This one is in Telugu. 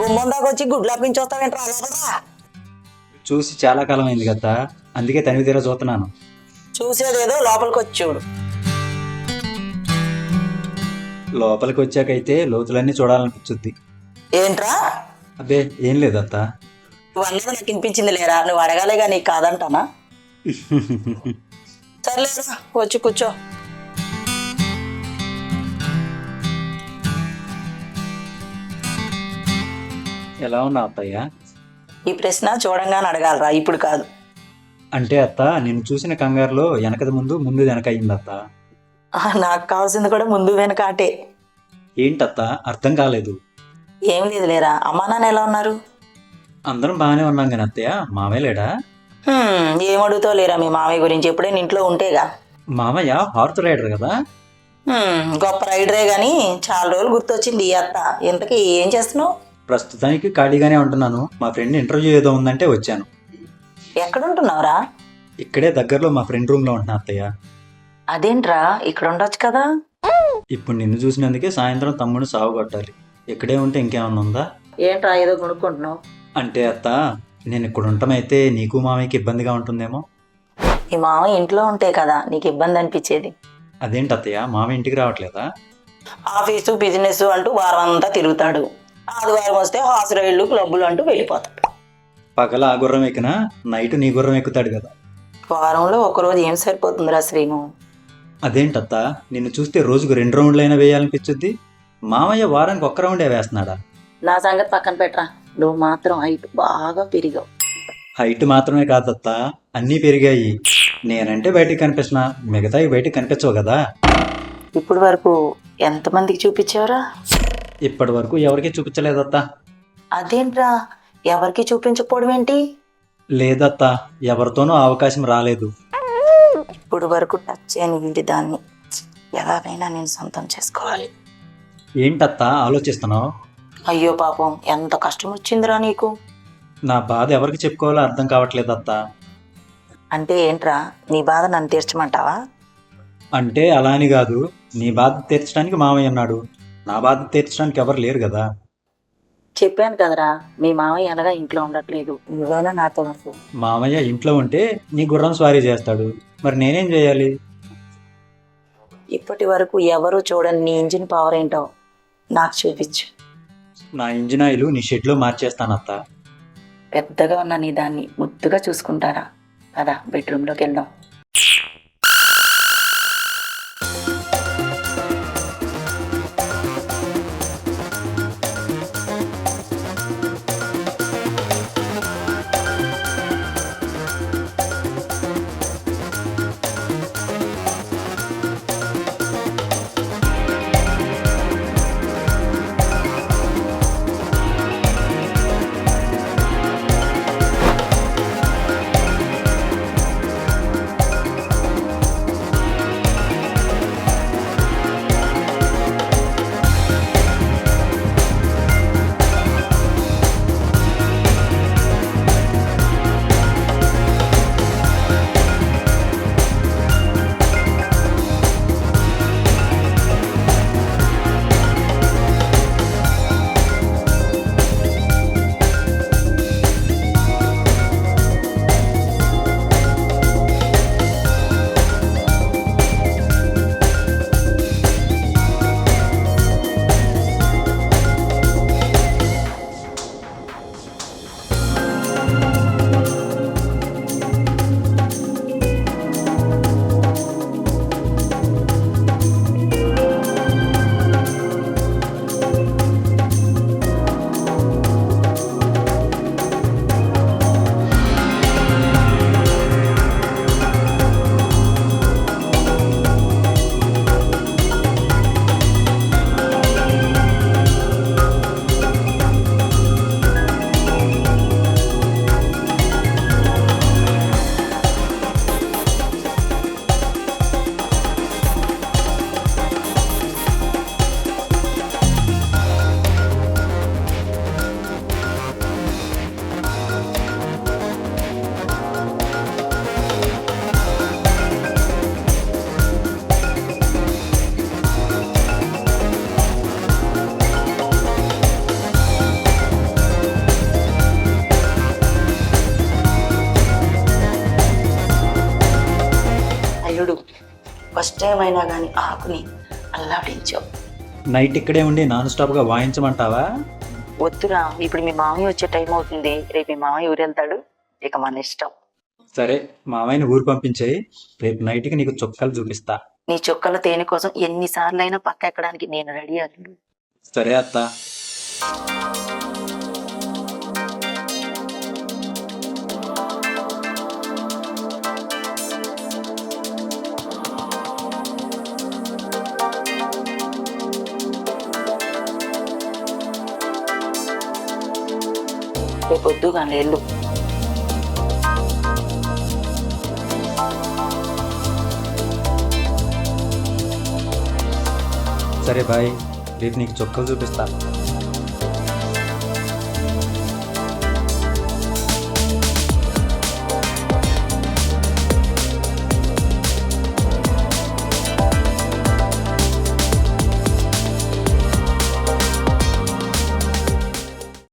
గుమ్మం దాకా వచ్చి గుడ్లు అప్పించొస్తావేంట్రా లోపలరా. చూసి చాలా కాలం అయింది కదా, అందుకే తనివి తీరా చూస్తున్నాను. చూసేదేదో లోపలికి వచ్చి చూడు. లోపలికి వచ్చాకైతే లోతులన్నీ చూడాలనిపించుద్ది. ఏంట్రా అబ్బే ఏం లేదు అత్త. నువ్వు అన్నది నాకు వినిపించింది లేరా, నువ్వు అడగాలేగా నీకు కాదంటానా. సర్లేరా వచ్చి కూర్చో. ఎలా ఉన్నా అత్తయ్య? ఈ ప్రశ్న చూడంగానే అడగాలరా, ఇప్పుడు కాదు. అంటే అత్త, నేను చూసిన కంగారులో వెనకది ముందు ముందు వెనక అయింది అత్త. నాకు కావాల్సింది కూడా ముందు వెనక అటే. ఏంటత్త అర్థం కాలేదు? ఏం లేదు లేరా. అమ్మా నాన్న ఎలా ఉన్నారు? అందరం బాగానే ఉన్నాం కానీ అత్తయ్య, మామయ్య లేడా? ఏం అడుగుతావు లేరా మీ మామయ్య గురించి, ఎప్పుడైనా ఇంట్లో ఉంటేగా. మామయ్య హార్స్ రైడర్ కదా. గొప్ప రైడరే గాని చాలా రోజులు గుర్తొచ్చింది ఈ అత్త. ఇంతకీ ఏం చేస్తున్నావు? ప్రస్తుతానికి ఖాళీగానే ఉంటున్నాను. మా ఫ్రెండ్ ఇంటర్వ్యూ ఏదో ఉందంటే వచ్చాను. ఎక్కడుంటున్నావురా? ఇక్కడే దగ్గరలో మా ఫ్రెండ్ రూమ్ లో ఉంటున్నా అత్తయ్య. అదేంట్రా ఇక్కడ ఉండొచ్చు కదా. ఇప్పుడు నిన్ను చూసినందుకే సాయంత్రం తమ్ముడు సాగు కొట్టాలి. ఇక్కడే ఉంటే ఇంకేమన్నా ఉందా? ఏంట్రా ఏదో కొనుక్కుంటున్నావు? అంటే అత్త, నేను ఇక్కడ ఉండటమైతే నీకు మామయ్యకి ఇబ్బందిగా ఉంటుందేమో. ఈ మామయ్య ఇంట్లో ఉంటే కదా నీకు ఇబ్బంది అనిపించేది. అదేంటి అత్తయ్య, మామయ్య ఇంటికి రావట్లేదా? ఆఫీసు బిజినెస్ అంటూ వారం అంతా తిరుగుతాడు. ఆదివారం వస్తే హార్స్ రైళ్లు క్లబ్బులు అంటూ వెళ్ళిపోతాడు. పగల ఆ గుర్రం ఎక్కినా నైట్ నీ గుర్రం ఎక్కుతాడు కదా. వారంలో ఒకరోజు ఏం సరిపోతుందిరా శ్రీను. అదేంటత్త, నిన్ను చూస్తే రోజుకు 2 రౌండ్లైనా వేయాలనిపించుద్ది. మామయ్య వారానికి 1 రౌండే వేస్తున్నాడా? నా సంగతి పక్కన పెట్టరా, నువ్వు మాత్రం హైట్ బాగా పెరిగావు. హైట్ మాత్రమే కాదత్త, అన్నీ పెరిగాయి. నేనంటే బయటికి కనిపిస్తున్నా, మిగతాయి బయటికి కనిపించవు కదా. ఇప్పుడు వరకు ఎంతమందికి చూపించావురా? ఇప్పటి వరకు ఎవరికీ చూపించలేదత్త. అదేంట్రా ఎవరికి చూపించకపోవడం ఏంటి? లేదత్త, ఎవరితోనూ అవకాశం రాలేదు. ఇప్పుడు వరకు టచ్ చేయని వీడి దాన్ని ఎలాగైనా నేను సొంతం చేసుకోవాలి. ఏంటత్త ఆలోచిస్తున్నావు? అయ్యో పాపం, ఎంత కష్టం వచ్చిందిరా నీకు. నా బాధ ఎవరికి చెప్పుకోవాలో అర్థం కావట్లేదత్త. అంటే ఏంట్రా, నీ బాధ నన్ను తీర్చమంటావా? అంటే అలా అని కాదు, నీ బాధ తీర్చడానికి మామయ్య ఉన్నాడు, నా బాధ తీర్చడానికి ఎవరు లేరు కదా. చెప్పాను కదరా, మీ మామయ్య ఎలాగా ఇంట్లో ఉండట్లేదు, నువ్వేనా నాతో ఉండు. మామయ్య ఇంట్లో ఉంటే నీ గుర్రం స్వారీ చేస్తాడు, మరి నేనేం చేయాలి? ఇప్పటి వరకు ఎవరు చూడని నీ ఇంజిన్ పవర్ ఏంటో నాకు చూపించు. నా ఇంజిన్ ఆయిల్ నీ షెడ్లో మార్చేస్తానత్త. పెద్దగా ఉన్న నీ దాన్ని ముద్దుగా చూసుకుంటారా? కదా బెడ్రూమ్లోకి వెళ్దాం. ఏమైనా కానీ ఆకుని అల్లాడించావు. నైట్ ఇక్కడే ఉండి నాన్ స్టాప్గా వాయించమంటావా? వద్దురా, ఇప్పుడు మీ మామయ్య వచ్చే టైం అవుతుంది. రేపు మీ మామయ్య ఊరు వెళ్తాడు, ఇక మన ఇష్టం. సరే, మామయ్యని ఊరు పంపించేయి. రేపు నైట్కి నీకు చుక్కలు చూపిస్తా. నీ చుక్కల తేనె కోసం ఎన్నిసార్లు అయినా పక్క ఎక్కడానికి నేను రెడీ అల్లుడు. సరే అత్త. రేపు వద్దు కానీ వెళ్ళు. సరే బాయ్, రేపు నీకు చుక్కలు చూపిస్తా.